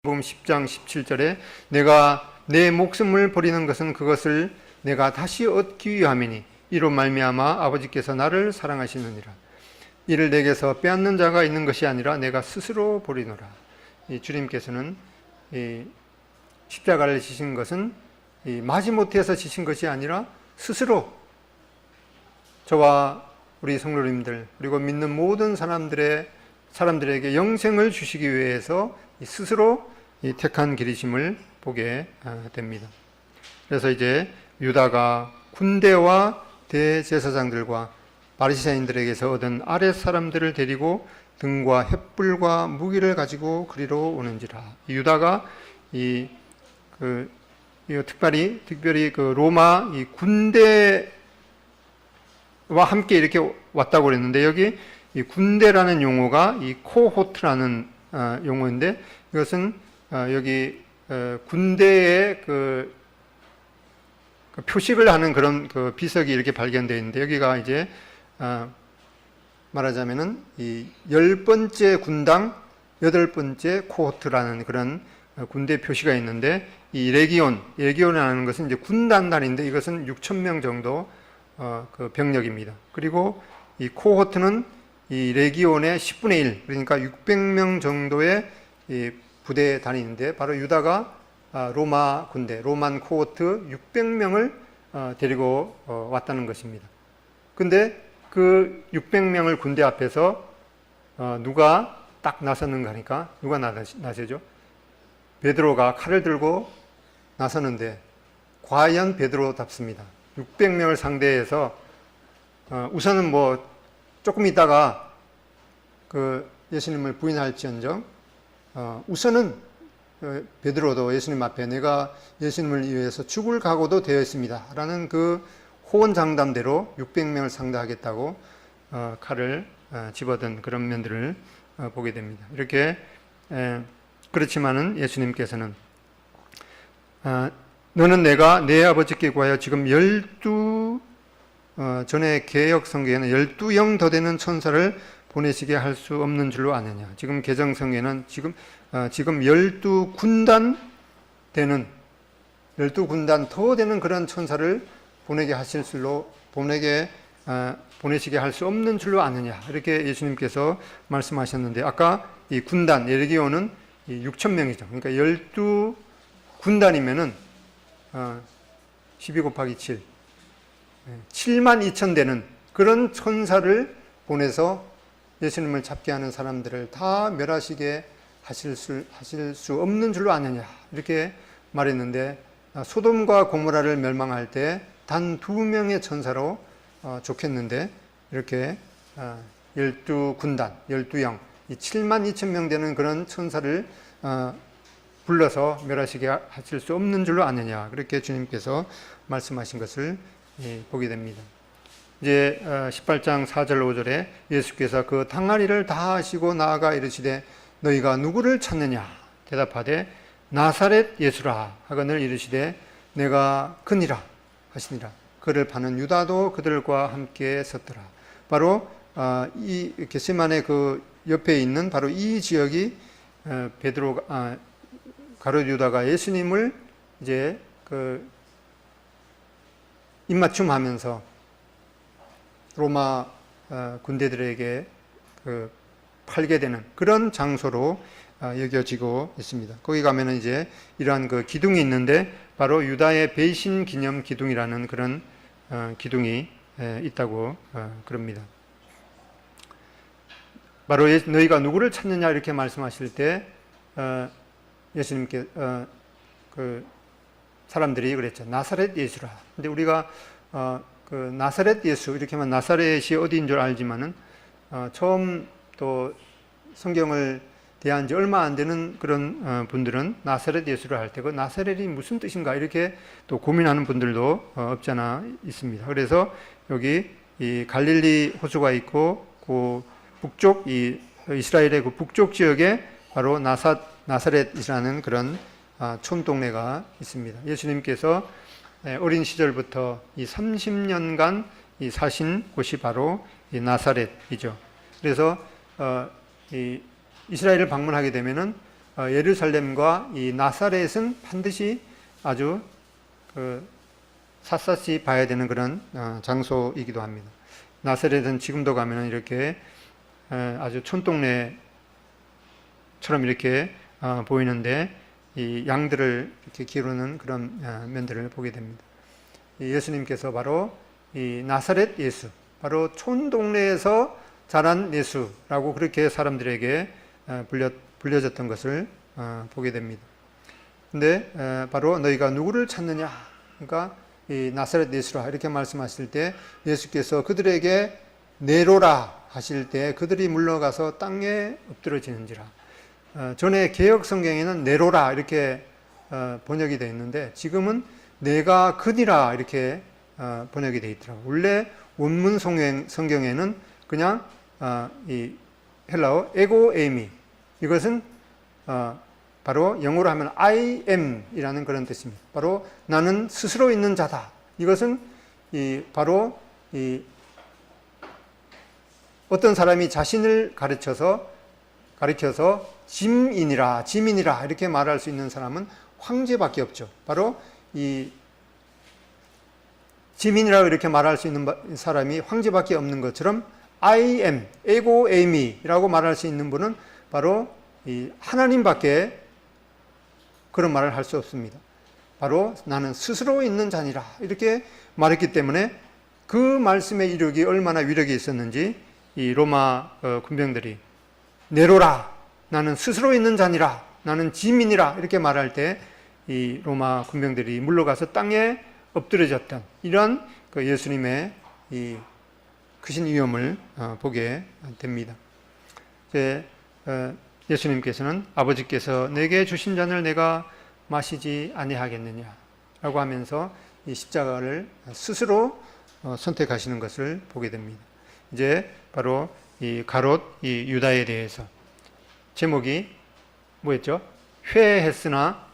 요한복음 10장 17절에 내가 내 목숨을 버리는 것은 그것을 내가 다시 얻기 위함이니 이로 말미암아 아버지께서 나를 사랑하시느니라. 이를 내게서 빼앗는 자가 있는 것이 아니라 내가 스스로 버리노라. 이 주님께서는 이 십자가를 지신 것은 이 마지못해서 지신 것이 아니라 스스로 저와 우리 성도님들 그리고 믿는 모든 사람들에게 영생을 주시기 위해서 스스로 이 택한 길이심을 보게 됩니다. 그래서 이제 유다가 군대와 대제사장들과 바리새인들에게서 얻은 아랫 사람들을 데리고 등과 횃불과 무기를 가지고 그리로 오는지라. 유다가 특별히 그 로마 이 군대와 함께 이렇게 왔다고 그랬는데 여기 이 군대라는 용어가 이 코호트라는 용어인데 이것은 여기 군대의 그 표식을 하는 그런 그 비석이 이렇게 발견되어 있는데 여기가 이제 말하자면은 이 10번째 군당 8번째 코호트라는 그런 군대 표시가 있는데 이 레기온이라는 것은 이제 군단단인데 이것은 6,000명 정도 그 병력입니다. 그리고 이 코호트는 이 레기온의 10분의 1 그러니까 600명 정도의 이 부대에 다니는데 바로 유다가 로마 군대, 로만 코호트 600명을 데리고 왔다는 것입니다. 근데 그 600명을 군대 앞에서 누가 딱 나섰는가 하니까 누가 나서죠? 베드로가 칼을 들고 나서는데 과연 베드로답습니다. 600명을 상대해서 우선은 뭐 조금 있다가 그 예수님을 부인할지언정 우선은 베드로도 예수님 앞에 내가 예수님을 위해서 죽을 각오도 되어 있습니다 라는 그 호언장담대로 600명을 상대하겠다고 칼을 집어든 그런 면들을 보게 됩니다. 이렇게 그렇지만은 예수님께서는 너는 내가 내 아버지께 구하여 지금 12 전에 개역 성경에는 12영 더 되는 천사를 보내시게 할 수 없는 줄로 아느냐. 지금 개정 성경에는 지금 12군단 되는 12군단 더 되는 그런 천사를 보내시게 할 수 없는 줄로 아느냐. 이렇게 예수님께서 말씀하셨는데 아까 이 군단 레기온은 6,000명이죠. 그러니까 12군단이면은 12 곱하기 7 72,000 되는 그런 천사를 보내서 예수님을 잡게 하는 사람들을 다 멸하시게 하실 수 없는 줄로 아느냐 이렇게 말했는데 소돔과 고모라를 멸망할 때 단 2명의 천사로 족했는데 이렇게 12군단, 12영, 72,000명 되는 그런 천사를 불러서 멸하시게 하실 수 없는 줄로 아느냐 그렇게 주님께서 말씀하신 것을 보게 됩니다. 이제 18장 4절 5절에 예수께서 그 당아리를 다 하시고 나아가 이르시되 너희가 누구를 찾느냐 대답하되 나사렛 예수라 하거늘 이르시되 내가 그니라 하시니라. 그를 파는 유다도 그들과 함께 섰더라. 바로 이 겟세마네 그 옆에 있는 바로 이 지역이 가룟 유다가 예수님을 이제 그 입맞춤하면서 로마 군대들에게 그 팔게 되는 그런 장소로 여겨지고 있습니다. 거기 가면은 이제 이러한 그 기둥이 있는데 바로 유다의 배신 기념 기둥이라는 그런 기둥이 있다고 그럽니다. 바로 너희가 누구를 찾느냐 이렇게 말씀하실 때 예수님께 그 사람들이 그랬죠. 나사렛 예수라. 근데 우리가 그 나사렛 예수 이렇게 하면 나사렛이 어디인 줄 알지만은 처음 또 성경을 대한 지 얼마 안 되는 그런 분들은 나사렛 예수를 할 때 그 나사렛이 무슨 뜻인가 이렇게 또 고민하는 분들도 없지 않아 있습니다. 그래서 여기 이 갈릴리 호수가 있고 그 북쪽 이 이스라엘의 그 북쪽 지역에 바로 나사렛이라는 그런 촌동네가 있습니다. 예수님께서 어린 시절부터 이 30년간 이 사신 곳이 바로 이 나사렛이죠. 그래서 이 이스라엘을 방문하게 되면은 예루살렘과 이 나사렛은 반드시 아주 샅샅이 봐야 되는 그런 장소이기도 합니다. 나사렛은 지금도 가면은 이렇게 아주 촌동네처럼 이렇게 보이는데 이 양들을 이렇게 기르는 그런 면들을 보게 됩니다. 예수님께서 바로 이 나사렛 예수, 바로 촌동네에서 자란 예수라고 그렇게 사람들에게 불려졌던 것을 보게 됩니다. 근데 바로 너희가 누구를 찾느냐? 그러니까 이 나사렛 예수라 이렇게 말씀하실 때 예수께서 그들에게 내로라 하실 때 그들이 물러가서 땅에 엎드러지는지라. 전에 개역 성경에는 내로라 이렇게 번역이 되어 있는데 지금은 내가 그니라 이렇게 번역이 되어 있더라고요. 원래 원문 성경에는 그냥 이 헬라어 에고 에이미, 이것은 바로 영어로 하면 I am 이라는 그런 뜻입니다. 바로 나는 스스로 있는 자다. 이것은 바로 어떤 사람이 자신을 가르쳐서 짐인이라 이렇게 말할 수 있는 사람은 황제밖에 없죠. 바로 이 짐인이라고 이렇게 말할 수 있는 사람이 황제밖에 없는 것처럼 I am, 에고 에이미라고 말할 수 있는 분은 바로 이 하나님밖에 그런 말을 할 수 없습니다. 바로 나는 스스로 있는 자니라 이렇게 말했기 때문에 그 말씀의 이력이 얼마나 위력이 있었는지 이 로마 군병들이 내로라, 나는 스스로 있는 자니라, 나는 짐이니라 이렇게 말할 때 이 로마 군병들이 물러가서 땅에 엎드려졌던 이런 그 예수님의 이 크신 위엄을 보게 됩니다. 예수님께서는 아버지께서 내게 주신 잔을 내가 마시지 아니하겠느냐 라고 하면서 이 십자가를 스스로 선택하시는 것을 보게 됩니다. 이제 바로 이 가롯 이 유다에 대해서 제목이 뭐였죠? 회했으나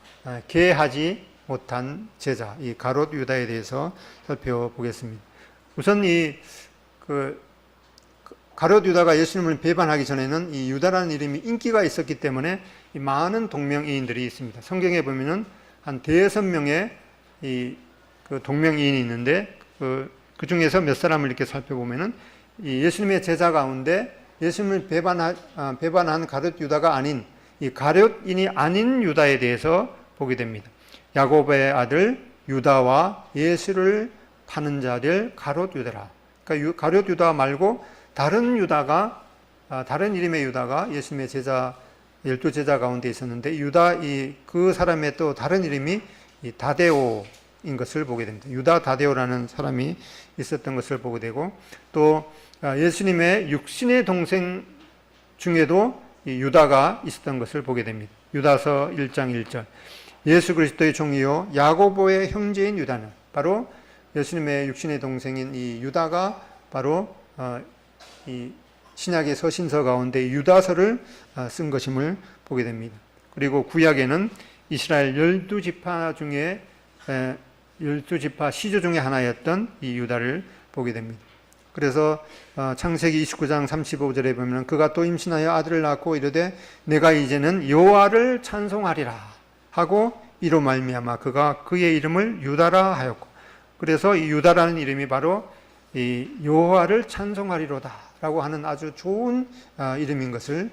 계하지 못한 제자, 이 가롯 유다에 대해서 살펴보겠습니다. 우선 가롯 유다가 예수님을 배반하기 전에는 이 유다라는 이름이 인기가 있었기 때문에 이 많은 동명이인들이 있습니다. 성경에 보면은 한 5-6명의 그 동명이인이 있는데 그 중에서 몇 사람을 이렇게 살펴보면은 이 예수님의 제자 가운데 예수님을 배반한 가롯 유다가 아닌 이 가롯인이 아닌 유다에 대해서 보게 됩니다. 야곱의 아들 유다와 예수를 파는 자들 가롯 유다라. 그러니까 가롯 유다 말고 다른 이름의 유다가 예수님의 제자 12제자 가운데 있었는데 그 사람의 또 다른 이름이 다데오인 것을 보게 됩니다. 유다 다데오라는 사람이 있었던 것을 보게 되고 또 예수님의 육신의 동생 중에도 이 유다가 있었던 것을 보게 됩니다. 유다서 1장 1절 예수 그리스도의 종이요 야고보의 형제인 유다는 바로 예수님의 육신의 동생인 이 유다가 바로 이 신약의 서신서 가운데 유다서를 쓴 것임을 보게 됩니다. 그리고 구약에는 이스라엘 12지파 중에 12지파 시조 중에 하나였던 이 유다를 보게 됩니다. 그래서 창세기 29장 35절에 보면 그가 또 임신하여 아들을 낳고 이르되 내가 이제는 여호와를 찬송하리라 하고 이로 말미암아 그가 그의 이름을 유다라 하였고 그래서 이 유다라는 이름이 바로 이 여호와를 찬송하리로다 라고 하는 아주 좋은 이름인 것을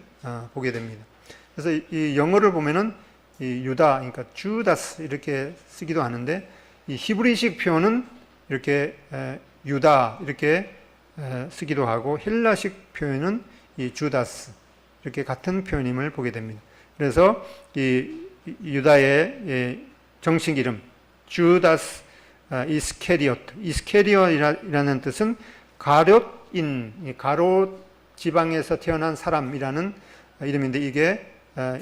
보게 됩니다. 그래서 이 영어를 보면은 이 유다, 그러니까 주다스 이렇게 쓰기도 하는데 이 히브리식 표현은 이렇게 유다 이렇게 쓰기도 하고 헬라식 표현은 이 주다스 이렇게 같은 표현임을 보게 됩니다. 그래서 이 유다의 정식 이름 주다스 이스케리엇이라는 뜻은 가롯인, 가롯 지방에서 태어난 사람이라는 이름인데 이게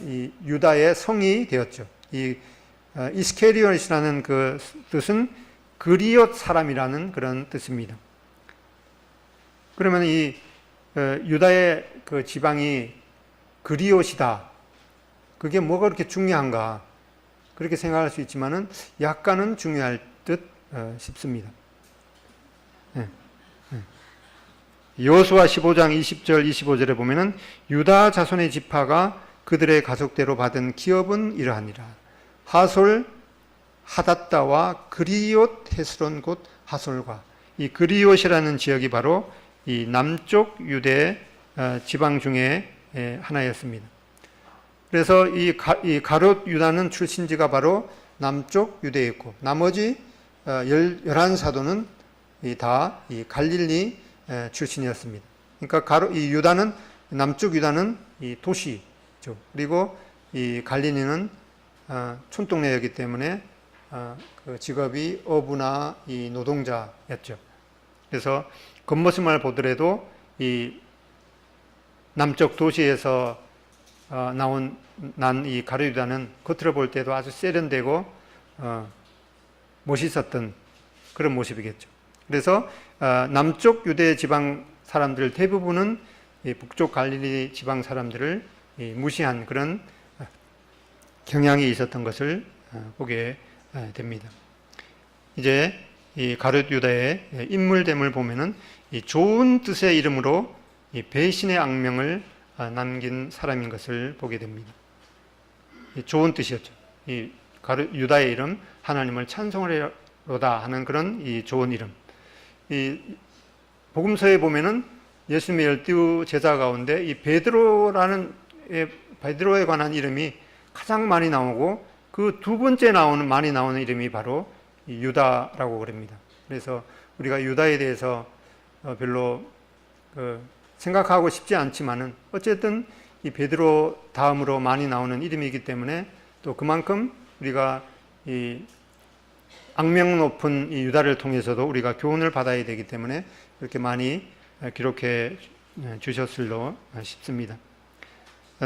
이 유다의 성이 되었죠. 이 이스케리엇이라는 그 뜻은 그리엇 사람이라는 그런 뜻입니다. 그러면 이 유다의 그 지방이 그리엇이다. 그게 뭐가 그렇게 중요한가? 그렇게 생각할 수 있지만은 약간은 중요할 듯 싶습니다. 여호수아 15장 20절 25절에 보면은 유다 자손의 지파가 그들의 가족대로 받은 기업은 이러하니라. 하솔 하닷다와 그리옷 헤스론 곧 하솔과, 이 그리옷이라는 지역이 바로 이 남쪽 유대 지방 중에 하나였습니다. 그래서 이 가롯 유다는 출신지가 바로 남쪽 유대였고, 나머지 11사도는 다 이 갈릴리 출신이었습니다. 그러니까 이 유다는, 남쪽 유다는 이 도시죠. 그리고 이 갈릴리는 촌동네였기 때문에 그 직업이 어부나 이 노동자였죠. 그래서 겉모습만 보더라도 이 남쪽 도시에서 난 이 가롯 유다는 겉으로 볼 때도 아주 세련되고 멋있었던 그런 모습이겠죠. 그래서 남쪽 유대 지방 사람들 대부분은 이 북쪽 갈릴리 지방 사람들을 무시한 그런 경향이 있었던 것을 보게 됩니다. 이제 이 가롯 유다의 인물됨을 보면은 이 좋은 뜻의 이름으로 이 배신의 악명을 남긴 사람인 것을 보게 됩니다. 좋은 뜻이었죠. 이 가롯 유다의 이름, 하나님을 찬송하리로다 하는 그런 이 좋은 이름. 이 복음서에 보면은 예수님의 12제자 가운데 이 베드로에 관한 이름이 가장 많이 나오고, 그 두 번째 많이 나오는 이름이 바로 유다라고 그럽니다. 그래서 우리가 유다에 대해서 별로 생각하고 싶지 않지만은 어쨌든 이 베드로 다음으로 많이 나오는 이름이기 때문에, 또 그만큼 우리가 이 악명 높은 이 유다를 통해서도 우리가 교훈을 받아야 되기 때문에 이렇게 많이 기록해 주셨을로 싶습니다.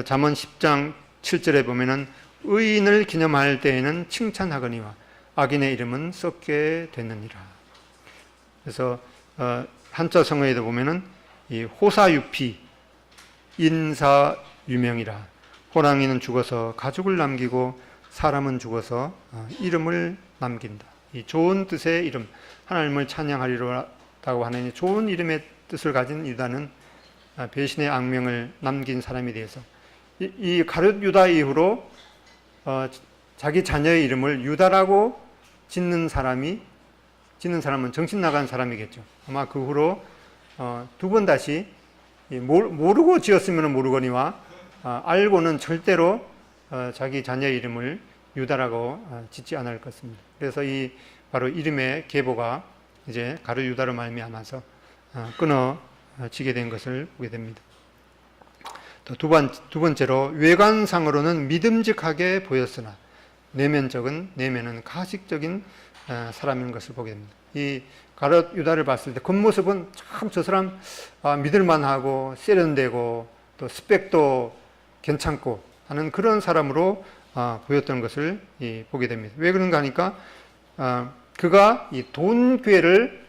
잠언 10장 7절에 보면은 의인을 기념할 때에는 칭찬하거니와 악인의 이름은 썩게 되느니라. 그래서 한자 성어에도 보면은 이 호사유피 인사유명이라. 호랑이는 죽어서 가죽을 남기고 사람은 죽어서 이름을 남긴다. 이 좋은 뜻의 이름, 하나님을 찬양하리로라고 하는 이 좋은 이름의 뜻을 가진 유다는 배신의 악명을 남긴 사람이 되어서 이 가롯 유다 이후로 자기 자녀의 이름을 유다라고 짓는 사람은 정신 나간 사람이겠죠. 아마 그 후로 두 번 다시 모르고 지었으면 모르거니와 알고는 절대로 자기 자녀의 이름을 유다라고 짓지 않을 것입니다. 그래서 이 바로 이름의 계보가 이제 가롯 유다로 말미암아서 끊어지게 된 것을 보게 됩니다. 또 두 번째로 외관상으로는 믿음직하게 보였으나 내면은 가식적인 사람인 것을 보게 됩니다. 이 가롯 유다를 봤을 때 겉모습은 참 저 사람 믿을만하고 세련되고 또 스펙도 괜찮고 하는 그런 사람으로 보였던 것을 보게 됩니다. 왜 그런가 하니까 그가 이 돈괴를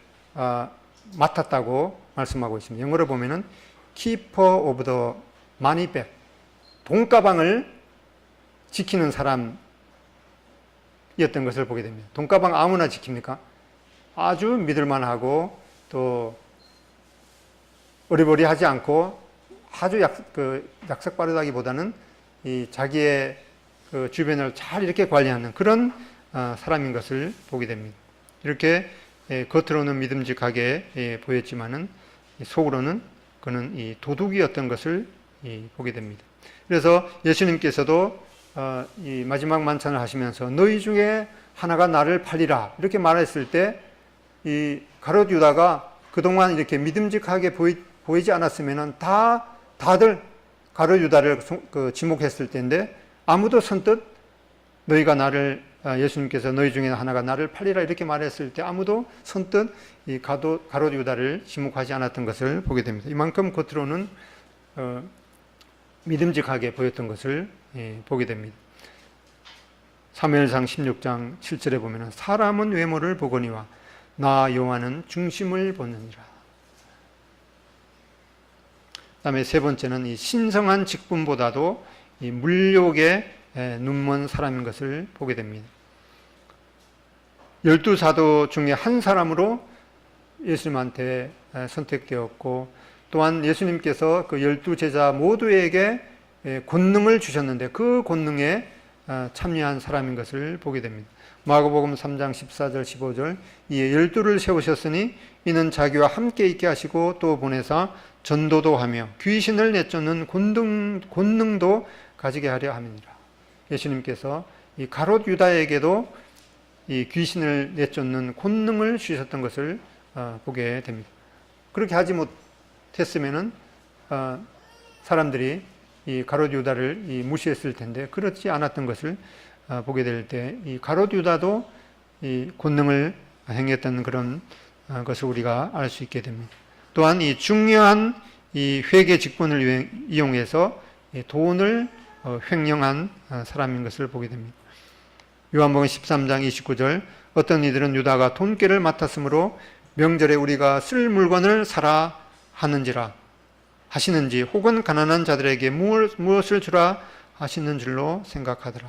맡았다고 말씀하고 있습니다. 영어로 보면은 Keeper of the Money Bag, 돈가방을 지키는 사람이었던 것을 보게 됩니다. 돈가방 아무나 지킵니까? 아주 믿을만하고 또 어리버리하지 않고 아주 약삭 빠르다기보다는 이 자기의 그 주변을 잘 이렇게 관리하는 그런 사람인 것을 보게 됩니다. 이렇게 겉으로는 믿음직하게 보였지만은 속으로는 그는 이 도둑이었던 것을 보게 됩니다. 그래서 예수님께서도 이 마지막 만찬을 하시면서 너희 중에 하나가 나를 팔리라 이렇게 말했을 때 이 가롯 유다가 그동안 이렇게 믿음직하게 보이지 않았으면은 다들 가롯 유다를 지목했을 때인데, 아무도 선뜻 예수님께서 너희 중에 하나가 나를 팔리라 이렇게 말했을 때 아무도 선뜻 이 가롯 유다를 지목하지 않았던 것을 보게 됩니다. 이만큼 겉으로는 믿음직하게 보였던 것을 보게 됩니다. 사무엘상 16장 7절에 보면 사람은 외모를 보거니와 나 여호와는 중심을 보느니라. 그다음에 세 번째는 이 신성한 직분보다도 이 물욕에 눈먼 사람인 것을 보게 됩니다. 12사도 중에 한 사람으로 예수님한테 선택되었고, 또한 예수님께서 그 12제자 모두에게 권능을 주셨는데 그 권능에 참여한 사람인 것을 보게 됩니다. 마가복음 3장 14절 15절 이에 12를 세우셨으니 이는 자기와 함께 있게 하시고 또 보내사 전도도 하며 귀신을 내쫓는 권능도 가지게 하려 함이니라. 예수님께서 이 가롯 유다에게도 이 귀신을 내쫓는 권능을 주셨던 것을 보게 됩니다. 그렇게 하지 못했으면은 사람들이 이 가롯 유다를 무시했을 텐데 그렇지 않았던 것을 보게 될 때 이 가롯 유다도 이 권능을 행했던 그런 것을 우리가 알 수 있게 됩니다. 또한 이 중요한 이 회계 직분을 이용해서 돈을 횡령한 사람인 것을 보게 됩니다. 요한복음 13장 29절 어떤 이들은 유다가 돈꾀를 맡았으므로 명절에 우리가 쓸 물건을 사라 하시는지 혹은 가난한 자들에게 무엇을 주라 하시는 줄로 생각하더라.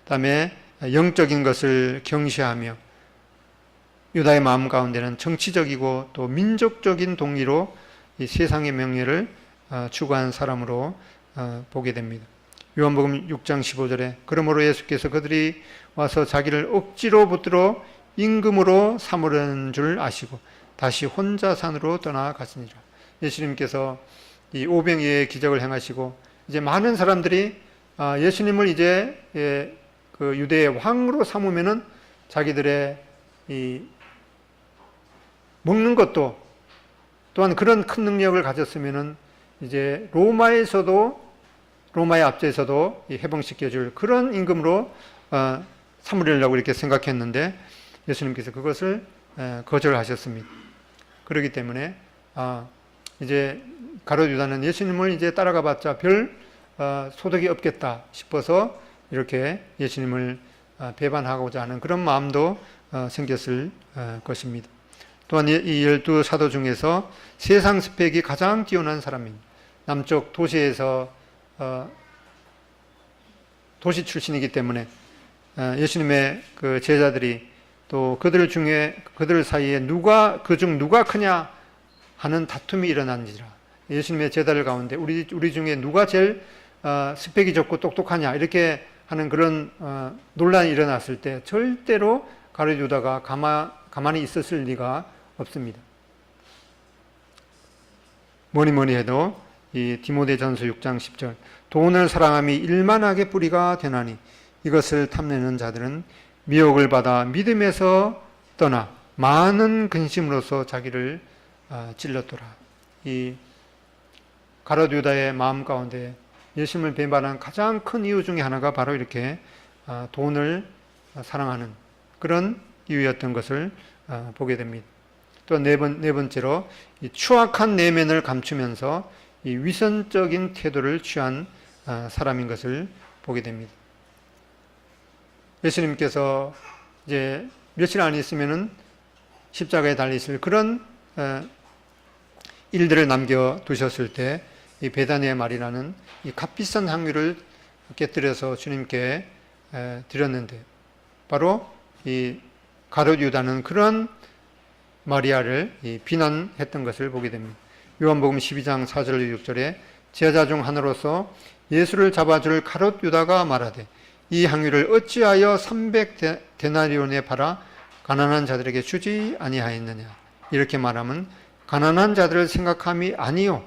다음에 영적인 것을 경시하며 유다의 마음 가운데는 정치적이고 또 민족적인 동의로 이 세상의 명예를 추구한 사람으로 보게 됩니다. 요한복음 6장 15절에 그러므로 예수께서 그들이 와서 자기를 억지로 붙들어 임금으로 삼으려는 줄 아시고 다시 혼자 산으로 떠나가시니라. 예수님께서 이 오병이어의 기적을 행하시고 이제 많은 사람들이 예수님을 이제 그 유대의 왕으로 삼으면은 자기들의 이 먹는 것도 또한 그런 큰 능력을 가졌으면은 이제 로마의 압제에서도 해방시켜줄 그런 임금으로 삼으려고 이렇게 생각했는데 예수님께서 그것을 거절하셨습니다. 그렇기 때문에 이제 가롯 유다는 예수님을 이제 따라가봤자 별 소득이 없겠다 싶어서 이렇게 예수님을 배반하고자 하는 그런 마음도 생겼을 것입니다. 또한 이 12 사도 중에서 세상 스펙이 가장 뛰어난 사람입니다. 남쪽 도시에서 도시 출신이기 때문에 예수님의 그 제자들이 또 그들 사이에 그중 누가 크냐 하는 다툼이 일어난지라. 예수님의 제자들 가운데 우리 중에 누가 제일 스펙이 좋고 똑똑하냐 이렇게 하는 그런 논란이 일어났을 때 절대로 가롯 유다가 가만히 있었을 리가 없습니다. 뭐니 해도 이 디모데전서 6장 10절 돈을 사랑함이 일만하게 뿌리가 되나니 이것을 탐내는 자들은 미혹을 받아 믿음에서 떠나 많은 근심으로서 자기를 찔렀더라. 이 가롯 유다의 마음 가운데 예수님을 배반한 가장 큰 이유 중에 하나가 바로 이렇게 돈을 사랑하는 그런 이유였던 것을 보게 됩니다. 또 네 번째로 이 추악한 내면을 감추면서 이 위선적인 태도를 취한 사람인 것을 보게 됩니다. 예수님께서 이제 며칠 안 있으면은 십자가에 달리실 그런 일들을 남겨두셨을 때 이 베다니의 말이라는 이 값비싼 향유를 깨뜨려서 주님께 드렸는데 바로 이 가롯 유다는 그런 마리아를 비난했던 것을 보게 됩니다. 요한복음 12장 4절 6절에 제자 중 하나로서 예수를 잡아줄 가롯 유다가 말하되 이 향유를 어찌하여 300데나리온에 팔아 가난한 자들에게 주지 아니하였느냐. 이렇게 말하면 가난한 자들을 생각함이 아니요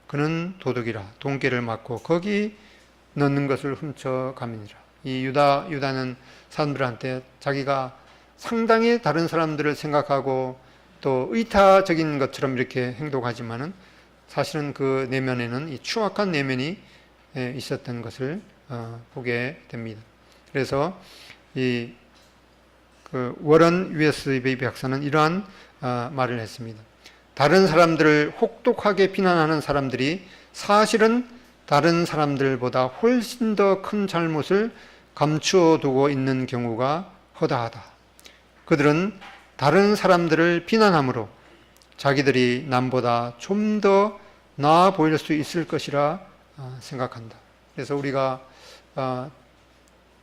그는 도둑이라 돈깨를 맞고 거기 넣는 것을 훔쳐감이니라. 이 유다는 사람들한테 자기가 상당히 다른 사람들을 생각하고 또 의타적인 것처럼 이렇게 행동하지만은 사실은 그 내면에는 이 추악한 내면이 있었던 것을 보게 됩니다. 그래서 이 워런 USB 박사는 이러한 말을 했습니다. 다른 사람들을 혹독하게 비난하는 사람들이 사실은 다른 사람들보다 훨씬 더 큰 잘못을 감추어 두고 있는 경우가 허다하다. 그들은 다른 사람들을 비난함으로 자기들이 남보다 좀 더 나아 보일 수 있을 것이라 생각한다. 그래서 우리가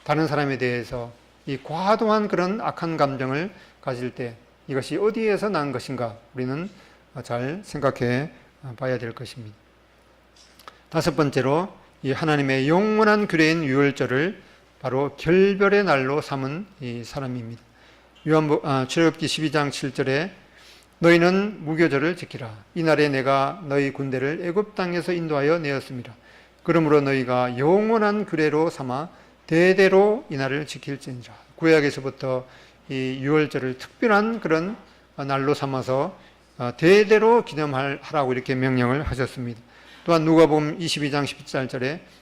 다른 사람에 대해서 이 과도한 그런 악한 감정을 가질 때 이것이 어디에서 난 것인가 우리는 잘 생각해 봐야 될 것입니다. 다섯 번째로 이 하나님의 영원한 규례인 유월절을 바로 결별의 날로 삼은 이 사람입니다. 출애굽기 12장 7절에 너희는 무교절을 지키라. 이날에 내가 너희 군대를 애굽 땅에서 인도하여 내었습니다. 그러므로 너희가 영원한 규례로 삼아 대대로 이날을 지킬지니라. 구약에서부터 이 유월절을 특별한 그런 날로 삼아서 대대로 기념하라고 이렇게 명령을 하셨습니다. 또한 누가복음 22장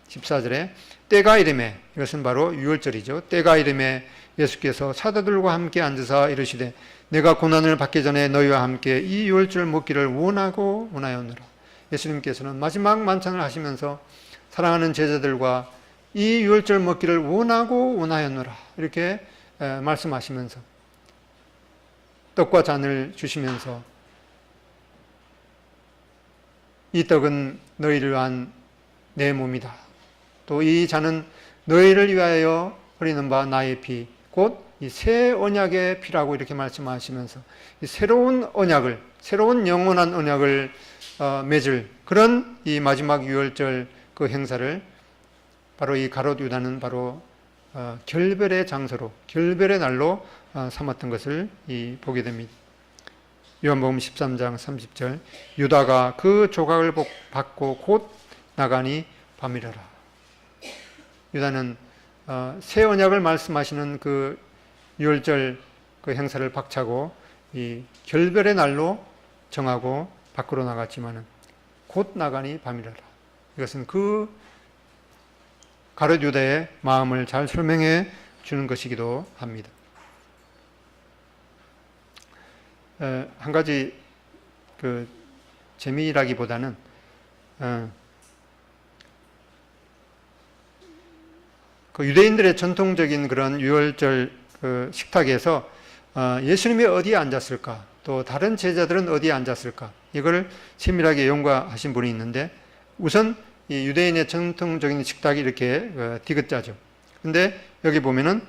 14절에 때가 이르매, 이것은 바로 유월절이죠. 때가 이르매 예수께서 사도들과 함께 앉으사 이르시되 내가 고난을 받기 전에 너희와 함께 이 유월절 먹기를 원하였노라. 예수님께서는 마지막 만찬을 하시면서 사랑하는 제자들과 이 유월절 먹기를 원하였노라 이렇게 말씀하시면서 떡과 잔을 주시면서 이 떡은 너희를 위한 내 몸이다. 또 이 잔은 너희를 위하여 흘리는 바 나의 피, 곧 이 새 언약의 피라고 이렇게 말씀하시면서 이 새로운 언약을, 새로운 영원한 언약을 맺을 그런 이 마지막 유월절 그 행사를 바로 이 가롯 유다는 바로 결별의 장소로, 결별의 날로 삼았던 것을 보게 됩니다. 요한복음 13장 30절 유다가 그 조각을 받고 곧 나가니 밤이라라. 유다는 새 언약을 말씀하시는 그 유월절 그 행사를 박차고 이 결별의 날로 정하고 밖으로 나갔지만은 곧 나가니 밤이라라. 이것은 그 가롯 유다의 마음을 잘 설명해 주는 것이기도 합니다. 한 가지 그 재미라기보다는 그 유대인들의 전통적인 그런 유월절 그 식탁에서 예수님이 어디에 앉았을까, 또 다른 제자들은 어디에 앉았을까, 이걸 세밀하게 연구하신 분이 있는데 우선 이 유대인의 전통적인 식탁이 이렇게 디귿자죠. 근데 여기 보면은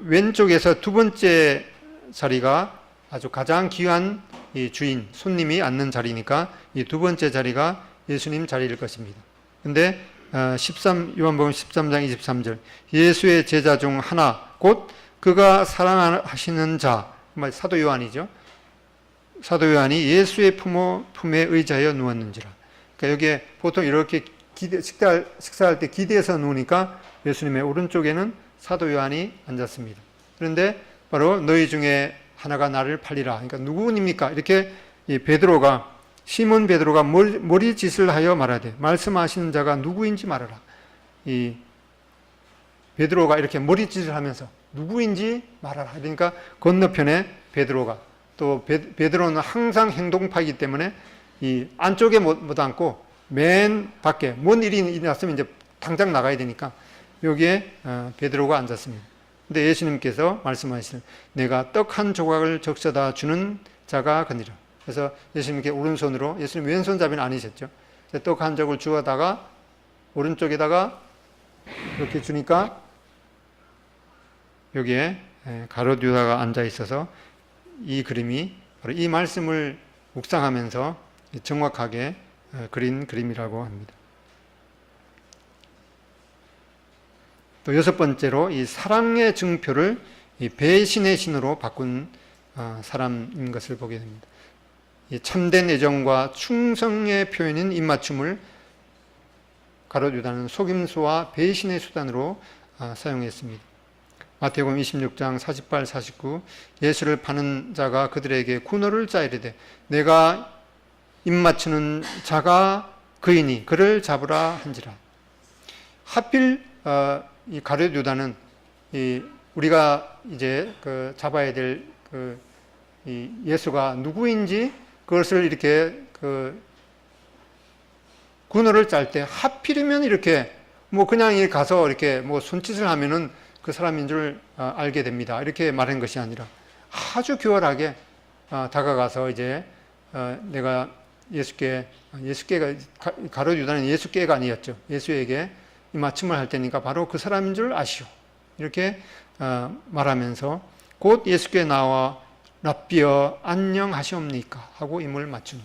왼쪽에서 두 번째 자리가 아주 가장 귀한 이 주인, 손님이 앉는 자리니까 이 두 번째 자리가 예수님 자리일 것입니다. 근데 요한복음 13장 23절 예수의 제자 중 하나 곧 그가 사랑하시는 자, 사도 요한이죠. 사도 요한이 예수의 품에 의지하여 누웠는지라. 그러니까 여기에 보통 이렇게 식사할 때 기대서 누우니까 예수님의 오른쪽에는 사도 요한이 앉았습니다. 그런데 바로 너희 중에 하나가 나를 팔리라. 그러니까 누구입니까? 이렇게 시몬 베드로가 머리짓을 하여 말하되 말씀하시는 자가 누구인지 말하라. 이 베드로가 이렇게 머리짓을 하면서 누구인지 말하라. 그러니까 건너편에 베드로가, 또 베드로는 항상 행동파이기 때문에 이 안쪽에 못 앉고 맨 밖에 뭔 일이 일어났으면 이제 당장 나가야 되니까 여기에 베드로가 앉았습니다. 근데 예수님께서 말씀하시는 내가 떡 한 조각을 적셔다 주는 자가 그니라. 그래서 예수님께 오른손으로, 예수님 왼손잡이는 아니셨죠. 떡 한 조각을 주어다가 오른쪽에다가 이렇게 주니까 여기에 가롯 유다가 앉아 있어서 이 그림이 바로 이 말씀을 묵상하면서 정확하게 그린 그림이라고 합니다. 또 여섯 번째로 이 사랑의 증표를 이 배신의 신으로 바꾼 사람인 것을 보게 됩니다. 이 참된 애정과 충성의 표현인 입맞춤을 가롯 유다는 속임수와 배신의 수단으로 사용했습니다. 마태복음 26장 48, 49 예수를 파는 자가 그들에게 군호를 짜이르되 내가 입맞추는 자가 그이니 그를 잡으라 한지라. 하필 이 가롯 유다는 우리가 이제 잡아야 될 이 예수가 누구인지 그것을 이렇게 군호를 짤 때 하필이면 이렇게 그냥 가서 이렇게 손짓을 하면은 그 사람인 줄 알게 됩니다. 이렇게 말한 것이 아니라 아주 교활하게 다가가서 이제 내가 예수께가 가롯 유다는 예수께가 아니었죠. 예수에게 이 맞춤을 할 테니까 바로 그 사람인 줄 아시오. 이렇게 말하면서 곧 예수께 나와 랍비여 안녕하시옵니까 하고 임을 맞추는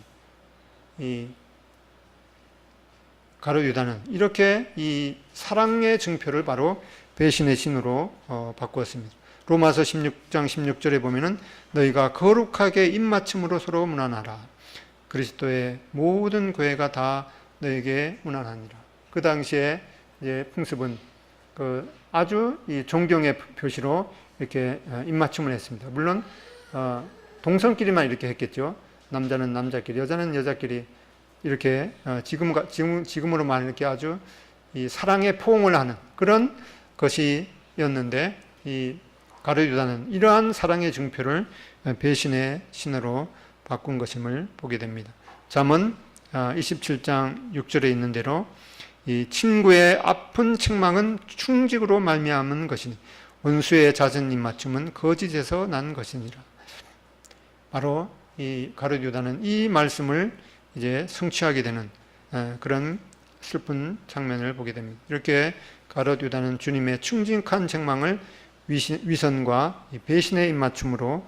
가룟 유다는 이렇게 이 사랑의 증표를 바로 배신의 신으로 바꾸었습니다. 로마서 16장 16절에 보면은 너희가 거룩하게 입맞춤으로 서로 문안하라. 그리스도의 모든 교회가 다 너에게 문안하니라. 그 당시에 이제 풍습은 아주 이 존경의 표시로 이렇게 입맞춤을 했습니다. 물론 동성끼리만 이렇게 했겠죠. 남자는 남자끼리, 여자는 여자끼리 이렇게 지금으로 말하면 이렇게 아주 이 사랑의 포옹을 하는 그런 것이었는데 이 가룟 유다는 이러한 사랑의 증표를 배신의 신으로 바꾼 것임을 보게 됩니다. 잠언 27장 6절에 있는 대로 이 친구의 아픈 책망은 충직으로 말미암은 것이니 원수의 잦은 입맞춤은 거짓에서 난 것이니라. 바로 이 가룟 유다는 이 말씀을 이제 성취하게 되는 그런 슬픈 장면을 보게 됩니다. 이렇게 가룟 유다는 주님의 충직한 책망을 위선과 배신의 입맞춤으로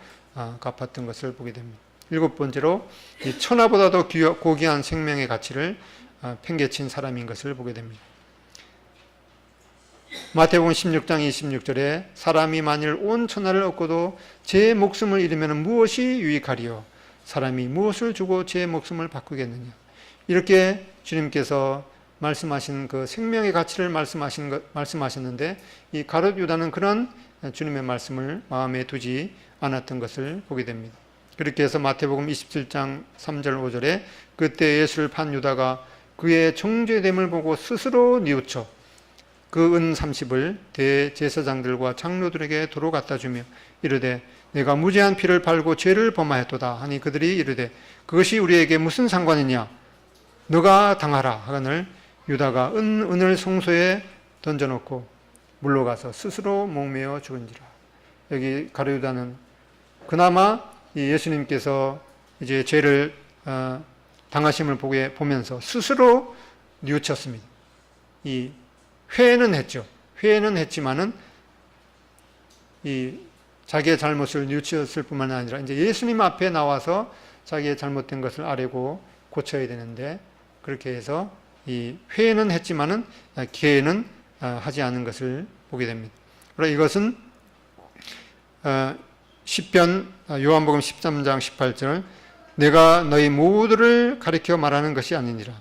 갚았던 것을 보게 됩니다. 일곱 번째로 이 천하보다도 고귀한 생명의 가치를 팽개친 사람인 것을 보게 됩니다. 마태복음 16장 26절에 사람이 만일 온 천하를 얻고도 제 목숨을 잃으면 무엇이 유익하리요? 사람이 무엇을 주고 제 목숨을 바꾸겠느냐? 이렇게 주님께서 말씀하신 그 생명의 가치를 말씀하셨는데 이 가룟 유다는 그런 주님의 말씀을 마음에 두지 않았던 것을 보게 됩니다. 그렇게 해서 마태복음 27장 3절 5절에 그때 예수를 판 유다가 그의 정죄됨을 보고 스스로 뉘우쳐 그 은 30을 대제사장들과 장로들에게 도로 갖다 주며 이르되 내가 무죄한 피를 팔고 죄를 범하였도다 하니 그들이 이르되 그것이 우리에게 무슨 상관이냐 너가 당하라 하거늘 유다가 은을 송소에 던져놓고 물러가서 스스로 목매어 죽은지라. 여기 가룟 유다는 그나마 예수님께서 이제 죄를 당하심을 보면서 스스로 뉘우쳤습니다. 이 회개는 했죠. 회개는 했지만은 이 자기의 잘못을 뉘우쳤을 뿐만 아니라 이제 예수님 앞에 나와서 자기의 잘못된 것을 아뢰고 고쳐야 되는데 그렇게 해서 이 회개는 했지만은 기회는 하지 않은 것을 보게 됩니다. 그러나 이것은 시편 요한복음 13장 18절 내가 너희 모두를 가리켜 말하는 것이 아니니라.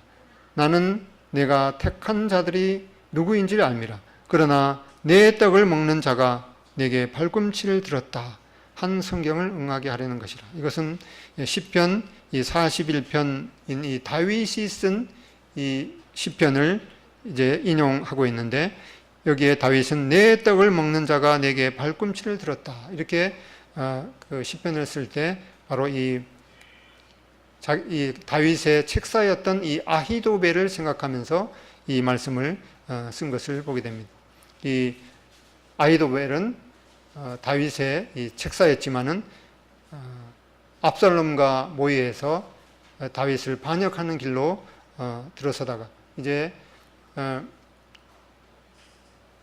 나는 내가 택한 자들이 누구인지를 알미라. 그러나 내 떡을 먹는 자가 내게 발꿈치를 들었다 한 성경을 응하게 하려는 것이라. 이것은 시편 41편인 이 다윗이 쓴 이 시편을 이제 인용하고 있는데 여기에 다윗은 내 떡을 먹는 자가 내게 발꿈치를 들었다 이렇게 그 시편을 쓸 때 바로 이 다윗의 책사였던 이 아히도벨을 생각하면서 이 말씀을 쓴 것을 보게 됩니다. 이 아히도벨은 다윗의 이 책사였지만은 압살롬과 모의해서 다윗을 반역하는 길로 들어서다가 이제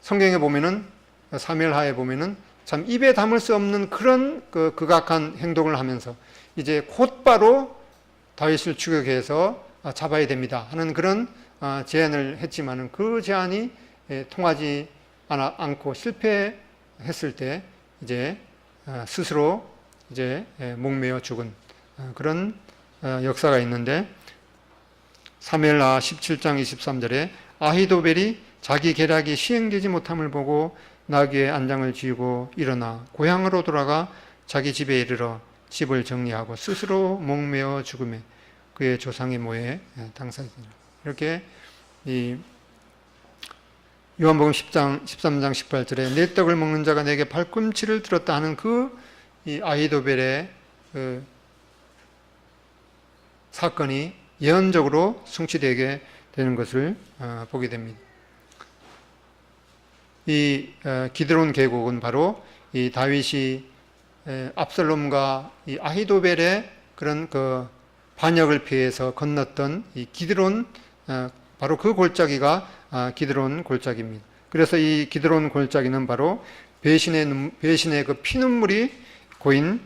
성경에 보면은 사무엘하에 보면은 참 입에 담을 수 없는 그런 극악한 행동을 하면서 이제 곧바로 다윗을 추격해서 잡아야 됩니다 하는 그런 제안을 했지만은 그 제안이 통하지 않고 실패했을 때 이제 스스로 이제 목매어 죽은 그런 역사가 있는데 사무엘하 17장 23절에 아히도벨이 자기 계략이 시행되지 못함을 보고 나귀의 안장을 쥐고 일어나 고향으로 돌아가 자기 집에 이르러 집을 정리하고 스스로 목매어 죽음에 그의 조상의 모에 당사되니라. 이렇게 이 요한복음 13장 18절에 내 떡을 먹는 자가 내게 발꿈치를 들었다 하는 이 아히도벨의 그 사건이 예언적으로 성취되게 되는 것을 보게 됩니다. 이 기드론 계곡은 바로 이 다윗이 압살롬과 이 아히도벨의 그런 그 반역을 피해서 건넜던 이 기드론 바로 그 골짜기가 기드론 골짜기입니다. 그래서 이 기드론 골짜기는 바로 배신의 그 피눈물이 고인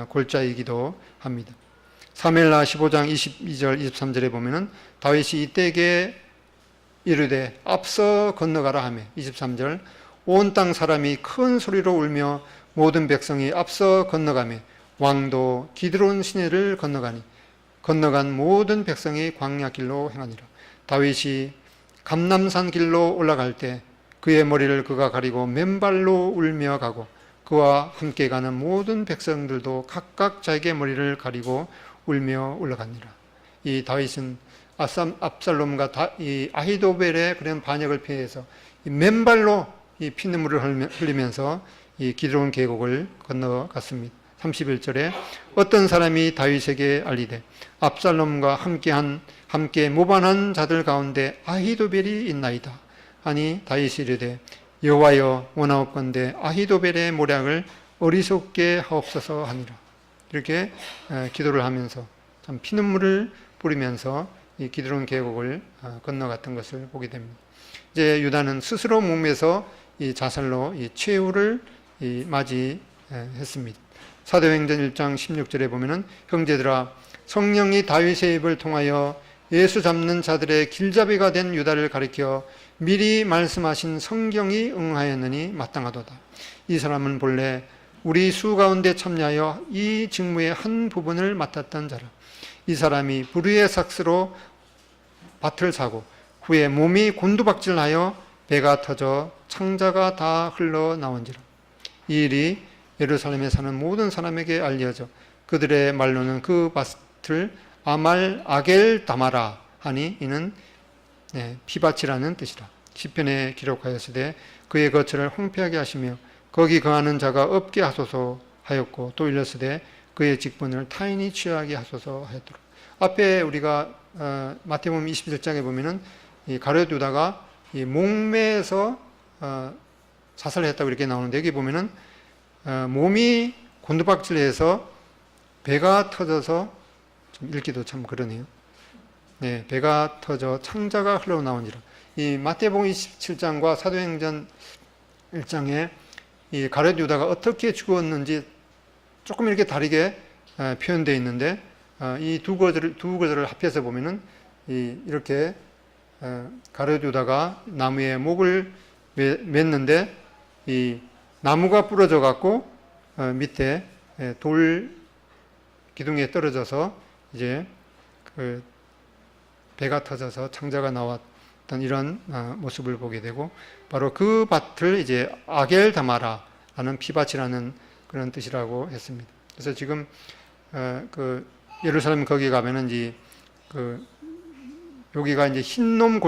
골짜기이기도 합니다. 사무엘하 15장 22절 23절에 보면은 다윗이 이때에 이르되 앞서 건너가라 하며 23절 온 땅 사람이 큰 소리로 울며 모든 백성이 앞서 건너가며 왕도 기드론 시내를 건너가니 건너간 모든 백성이 광야 길로 행하니라. 다윗이 감람산 길로 올라갈 때 그의 머리를 그가 가리고 맨발로 울며 가고 그와 함께 가는 모든 백성들도 각각 자기의 머리를 가리고 울며 올라가니라. 이 다윗은 압살롬과 이 아히도벨의 그런 반역을 피해서 맨발로 이 피눈물을 흘리면서 이 기드론 계곡을 건너갔습니다. 31절에 어떤 사람이 다윗에게 알리되 압살롬과 함께 모반한 자들 가운데 아히도벨이 있나이다 하니 다윗이 이르되 여호와여 원하옵건대 아히도벨의 모략을 어리석게 하옵소서 하니라. 이렇게 기도를 하면서 참 피눈물을 뿌리면서 이 기드론 계곡을 건너갔던 것을 보게 됩니다. 이제 유다는 스스로 몸에서 이 자살로 이 최후를 맞이했습니다. 사도행전 1장 16절에 보면은 형제들아 성령이 다윗의 입을 통하여 예수 잡는 자들의 길잡이가 된 유다를 가리켜 미리 말씀하신 성경이 응하였느니 마땅하도다. 이 사람은 본래 우리 수 가운데 참여하여 이 직무의 한 부분을 맡았던 자라. 이 사람이 불의의 삭스로 밭을 사고 후에 몸이 곤두박질하여 배가 터져 창자가 다 흘러나온지라. 이 일이 예루살렘에 사는 모든 사람에게 알려져 그들의 말로는 그 밭을 아겔 다마라 하니 이는 피밭이라는 뜻이라. 시편에 기록하였으되 그의 거처를 황폐하게 하시며 거기 거하는 자가 없게 하소서 하였고 또 일렀으되 그의 직분을 타인이 취하게 하소서 하였더라. 앞에 우리가 마태복음 27장에 보면은 이 가룟 유다가 이 목매에서 자살했다고 이렇게 나오는데 여기 보면은 몸이 곤두박질해서 배가 터져서 좀 읽기도 참 그러네요. 네, 배가 터져 창자가 흘러나오니라. 이 마태복음 27장과 사도행전 1장에 이 가룟 유다가 어떻게 죽었는지 조금 이렇게 다르게 표현되어 있는데 이 두 구절을 합해서 보면은 이렇게 가룟 유다가 나무에 목을 맸는데 이 나무가 부러져 갖고 밑에 돌 기둥에 떨어져서 이제 그 배가 터져서 창자가 나왔던 이런 모습을 보게 되고 바로 그 밭을 이제 아겔 다마라라는 피밭이라는 그런 뜻이라고 했습니다. 그래서 지금 그 예루살렘 거기 가면은 이제 그 여기가 이제 흰놈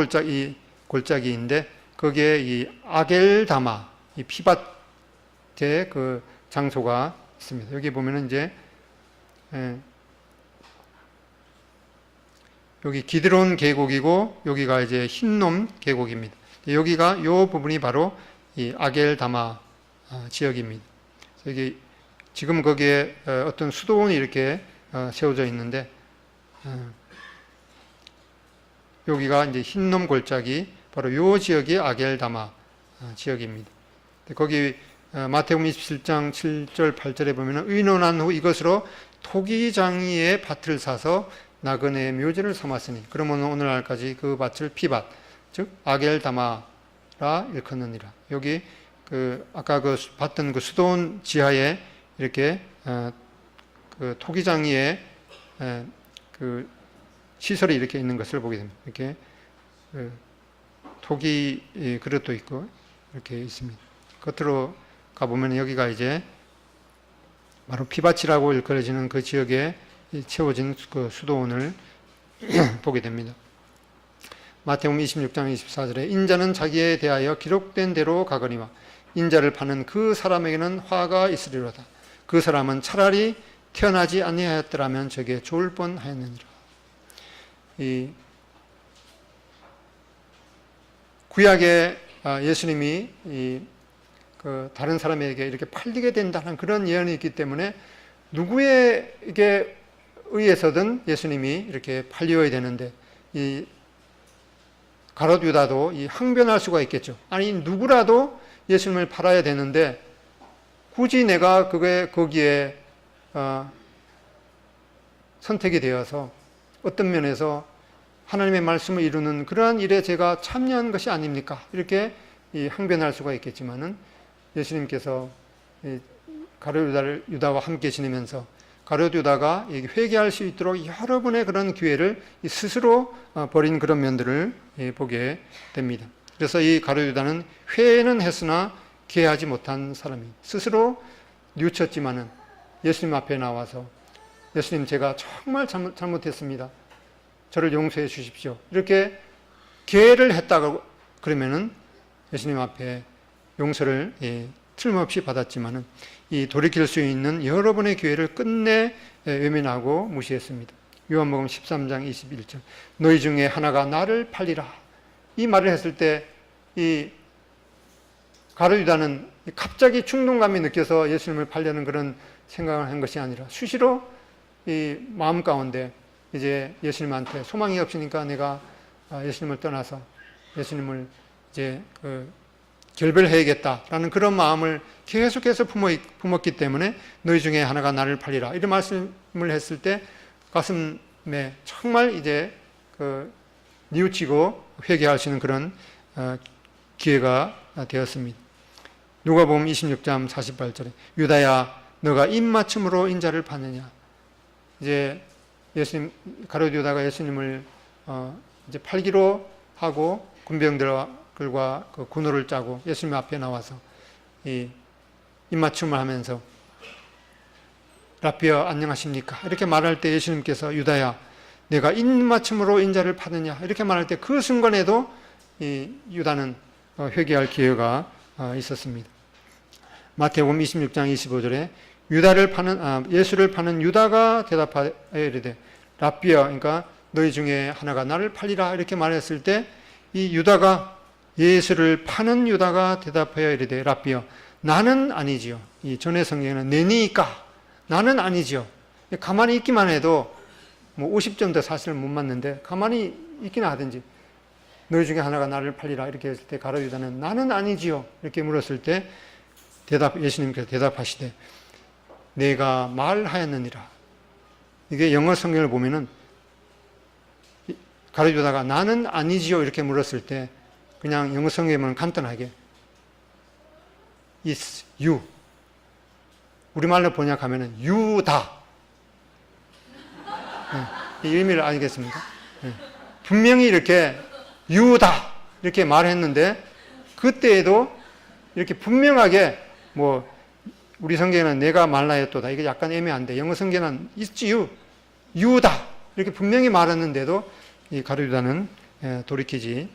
골짜기인데 거기에 이 아겔 다마 이 피밭의 그 장소가 있습니다. 여기 보면은 이제 여기 기드론 계곡이고 여기가 이제 흰놈 계곡입니다. 여기가 요 부분이 바로 이 아겔 다마 지역입니다. 여기 지금 거기에 어떤 수도원이 이렇게 세워져 있는데 여기가 이제 흰놈 골짜기 바로 요 지역이 아겔 다마 지역입니다. 거기 마태복음 27장 7절 8절에 보면 의논한 후 이것으로 토기장이의 밭을 사서 나그네의 묘지를 삼았으니 그러면 오늘날까지 그 밭을 피밭 즉 아겔 다마라 일컫느니라. 여기 그 아까 그 봤던 그 수도원 지하에 이렇게 그 토기장이의 그 시설이 이렇게 있는 것을 보게 됩니다. 이렇게 그 토기 그릇도 있고 이렇게 있습니다. 겉으로 가보면 여기가 이제 바로 피밭이라고 일컬어지는 그 지역에 채워진 그 수도원을 보게 됩니다. 마태복음 26장 24절에 인자는 자기에 대하여 기록된 대로 가거니와 인자를 파는 그 사람에게는 화가 있으리로다. 그 사람은 차라리 태어나지 아니하였더라면 저게 좋을 뻔하였느니라. 이 구약에 예수님이 그 다른 사람에게 이렇게 팔리게 된다는 그런 예언이 있기 때문에 누구에게 의해서든 예수님이 이렇게 팔려야 되는데 이 가롯 유다도 항변할 수가 있겠죠. 아니 누구라도 예수님을 팔아야 되는데 굳이 내가 거기에 선택이 되어서 어떤 면에서 하나님의 말씀을 이루는 그러한 일에 제가 참여한 것이 아닙니까? 이렇게 항변할 수가 있겠지만은 예수님께서 가룟 유다와 함께 지내면서 가룟 유다가 회개할 수 있도록 여러 번의 그런 기회를 스스로 버린 그런 면들을 보게 됩니다. 그래서 이 가룟 유다는 회개는 했으나 기회하지 못한 사람이 스스로 뉘우쳤지만은 예수님 앞에 나와서 예수님, 제가 정말 잘못했습니다. 저를 용서해 주십시오. 이렇게 기회를 했다고 그러면은 예수님 앞에 용서를 틀림없이 받았지만은 이 돌이킬 수 있는 여러 번의 기회를 끝내 외면하고 무시했습니다. 요한복음 13장 21절. 너희 중에 하나가 나를 팔리라. 이 말을 했을 때 이 가룟 유다는 갑자기 충동감이 느껴서 예수님을 팔려는 그런 생각을 한 것이 아니라 수시로 이 마음 가운데 이제 예수님한테 소망이 없으니까 내가 예수님을 떠나서 예수님을 이제 결별해야겠다라는 그런 마음을 계속해서 품었기 때문에 너희 중에 하나가 나를 팔리라 이런 말씀을 했을 때 가슴에 정말 이제 뉘우치고 회개할 수 있는 그런 기회가 되었습니다. 누가복음 26장 48절에 유다야 너가 입맞춤으로 인자를 파느냐. 이제 예수님 가룟 유다가 예수님을 이제 팔기로 하고 군병들과 그 군호를 짜고 예수님 앞에 나와서 이 입맞춤을 하면서 라삐어 안녕하십니까 이렇게 말할 때 예수님께서 유다야 내가 입맞춤으로 인자를 파느냐 이렇게 말할 때 그 순간에도 이 유다는 회개할 기회가 있었습니다. 마태복음 26장 25절에 예수를 파는 유다가 대답하여 이르되 라삐어 그러니까 너희 중에 하나가 나를 팔리라 이렇게 말했을 때 이 유다가 예수를 파는 유다가 대답하여 이르되 라삐어 나는 아니지요. 이 전의 성경에는 내니까 나는 아니지요. 가만히 있기만 해도 뭐 50점도 사실 못 맞는데 가만히 있기나 하든지 너희 중에 하나가 나를 팔리라 이렇게 했을 때 가룟 유다는 나는 아니지요 이렇게 물었을 때 예수님께서 대답하시되 내가 말하였느니라. 이게 영어 성경을 보면은 가룟 유다가 나는 아니지요 이렇게 물었을 때 그냥 영어 성경에 보면 간단하게 It's you. 우리말로 번역하면은 유다. 이 의미를 알겠습니까? 분명히 이렇게 유다 이렇게 말했는데 그때에도 이렇게 분명하게 뭐 우리 성경에는 내가 말하였도다 이게 약간 애매한데 영어 성경은 It's you. 유다 이렇게 분명히 말했는데도 이 가룟 유다는 돌이키지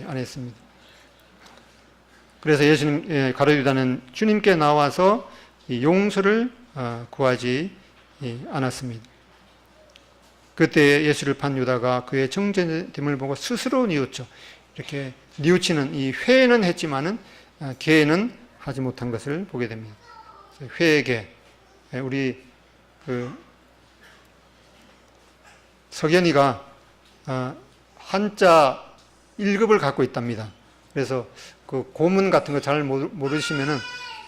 않았습니다. 그래서 가룟 유다는 주님께 나와서 용서를 구하지 않았습니다. 그때 예수를 판 유다가 그의 정죄됨을 보고 스스로 뉘우쳐 이렇게 뉘우치는 이 회개는 했지만은 계는 하지 못한 것을 보게 됩니다. 회개 우리 석연이가 한자 1급을 갖고 있답니다. 그래서 그 고문 같은 거 잘 모르시면은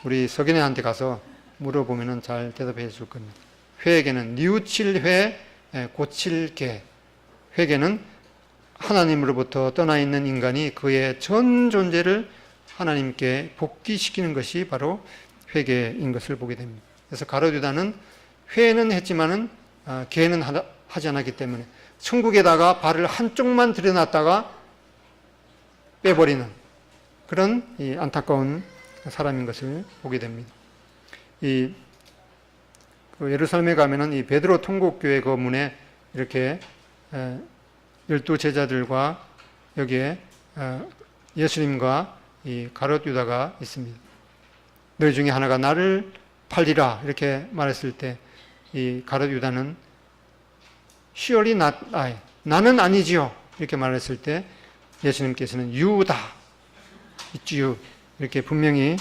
우리 석연이한테 가서 물어보면은 잘 대답해 줄 겁니다. 회개는 뉘우칠 회, 고칠 개. 회개는 하나님으로부터 떠나 있는 인간이 그의 전 존재를 하나님께 복귀시키는 것이 바로 회개인 것을 보게 됩니다. 그래서 가룟 유다는 회는 했지만은 개는 하지 않았기 때문에 천국에다가 발을 한쪽만 들여놨다가 빼버리는 그런 이 안타까운 사람인 것을 보게 됩니다. 예루살렘에 가면은 이 베드로 통곡교회 그 문에 이렇게 12 제자들과 여기에 예수님과 이 가룟 유다가 있습니다. 너희 중에 하나가 나를 팔리라 이렇게 말했을 때 이 가룟 유다는 surely not I 나는 아니지요 이렇게 말했을 때 예수님께서는 유다 It's you 이렇게 분명히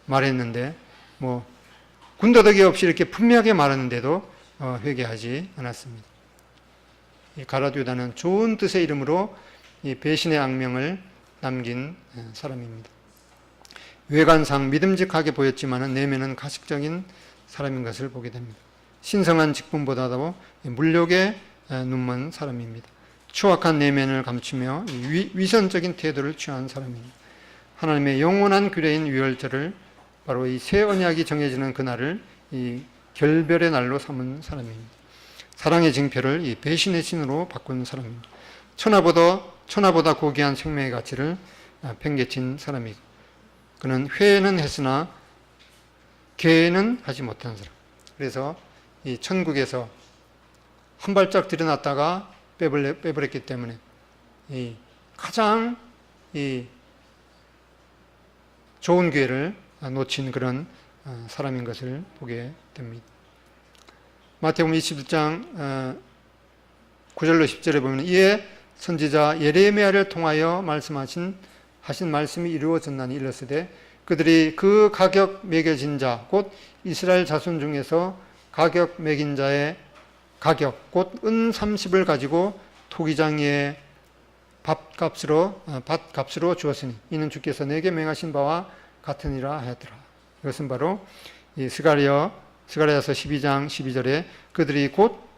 말했는데 뭐 군더더기 없이 이렇게 분명하게 말했는데도 회개하지 않았습니다. 이 가룟 유다는 좋은 뜻의 이름으로 이 배신의 악명을 남긴 사람입니다. 외관상 믿음직하게 보였지만 내면은 가식적인 사람인 것을 보게 됩니다. 신성한 직분보다도 물욕에 눈먼 사람입니다. 추악한 내면을 감추며 위선적인 태도를 취한 사람입니다. 하나님의 영원한 규례인 유월절을 바로 이 새 언약이 정해지는 그날을 이 결별의 날로 삼은 사람입니다. 사랑의 징표를 이 배신의 신으로 바꾼 사람입니다. 천하보다 고귀한 생명의 가치를 팽개친 사람이고, 그는 회는 했으나 계는 하지 못한 사람. 그래서 이 천국에서 한 발짝 들여놨다가 빼버렸기 때문에 이 가장 이 좋은 기회를 놓친 그런 사람인 것을 보게 됩니다. 마태복음 21장 9절로 10절에 보면 이에 선지자 예레미야를 통하여 하신 말씀이 이루어졌나니 일렀으되 그들이 그 가격 매겨진 자 곧 이스라엘 자손 중에서 가격 매긴 자의 가격 곧 은 30을 가지고 토기장의 밭값으로 주었으니 이는 주께서 내게 명하신 바와 같으니라 하였더라. 이것은 바로 이 스가랴서 12장 12절에 그들이 곧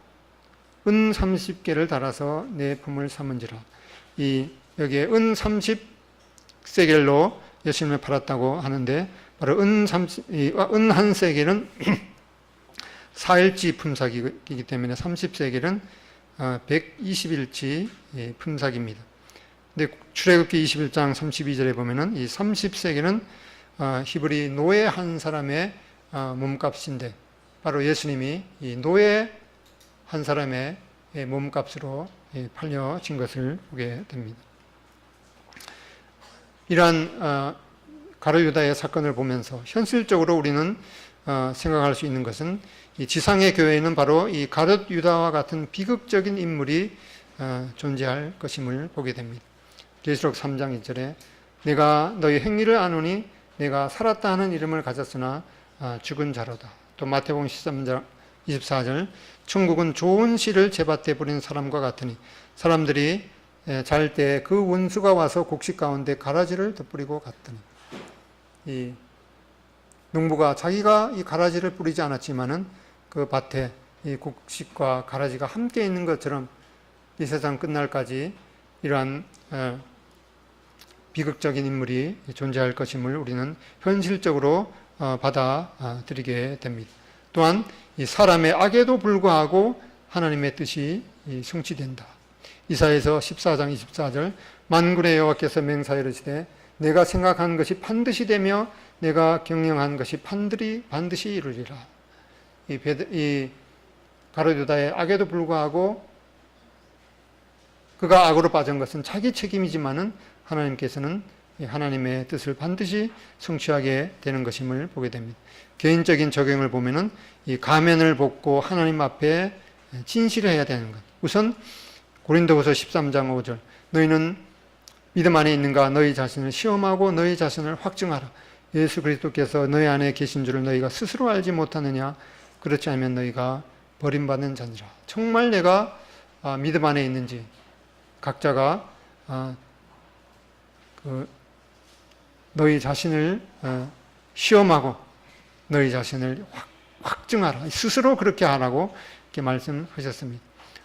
은 30개를 달아서 내 품을 삼은지라. 여기에 은 30세겔로 예수님을 팔았다고 하는데, 바로 은 한 세겔은 4일치 품삯이기 때문에 30세겔은 120일치 품삯입니다. 근데 출애굽기 21장 32절에 보면은 이 30세겔은 히브리 노예 한 사람의 몸값인데, 바로 예수님이 이 노예 한 사람의 몸값으로 팔려진 것을 보게 됩니다. 이러한 가룟 유다의 사건을 보면서 현실적으로 우리는 생각할 수 있는 것은 이 지상의 교회에는 바로 이 가룟 유다와 같은 비극적인 인물이 존재할 것임을 보게 됩니다. 계시록 3장 1절에 내가 너희 행위를 아노니 내가 살았다 하는 이름을 가졌으나 죽은 자로다. 또 마태복음 13장 24절 천국은 좋은 씨를 제밭에 뿌린 사람과 같으니 사람들이 잘 때 그 원수가 와서 곡식 가운데 가라지를 덧뿌리고 갔더니, 이 농부가 자기가 이 가라지를 뿌리지 않았지만은 그 밭에 이 곡식과 가라지가 함께 있는 것처럼 이 세상 끝날까지 이러한 비극적인 인물이 존재할 것임을 우리는 현실적으로 받아들이게 됩니다. 또한 이 사람의 악에도 불구하고 하나님의 뜻이 성취된다. 이사야서 14장 24절 만군의 여호와께서 맹사에 이르시되 내가 생각한 것이 반드시 되며 내가 경영한 것이 반드시 이루리라. 이 가룟 유다의 악에도 불구하고 그가 악으로 빠진 것은 자기 책임이지만은 하나님께서는 하나님의 뜻을 반드시 성취하게 되는 것임을 보게 됩니다. 개인적인 적용을 보면은 이 가면을 벗고 하나님 앞에 진실해야 되는 것. 우선 고린도후서 13장 5절 너희는 믿음 안에 있는가 너희 자신을 시험하고 너희 자신을 확증하라. 예수 그리스도께서 너희 안에 계신 줄을 너희가 스스로 알지 못하느냐. 그렇지 않으면 너희가 버림받는 자니라. 정말 내가 믿음 안에 있는지 각자가 너희 자신을 시험하고 너희 자신을 확증하라. 스스로 그렇게 하라고 이렇게 말씀하셨습니다.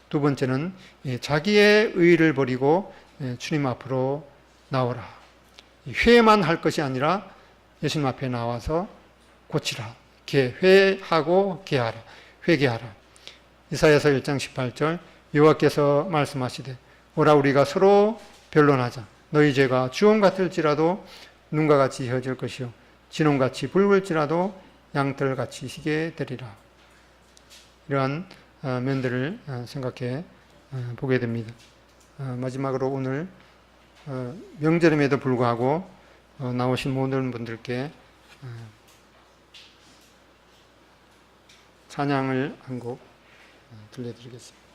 두 번째는 자기의 의의를 버리고 주님 앞으로 나오라. 회만 할 것이 아니라 예수님 앞에 나와서 고치라. 회하고 개하라. 회개하라. 이사야서 1장 18절 여호와께서 말씀하시되 오라 우리가 서로 변론하자. 너희 죄가 주홍 같을지라도 눈과 같이 휘어질 것이요 진홍같이 붉을지라도 양털같이 희게 되리라. 이러한 면들을 생각해 보게 됩니다. 마지막으로 오늘 명절임에도 불구하고 나오신 모든 분들께 찬양을 한 곡 들려드리겠습니다.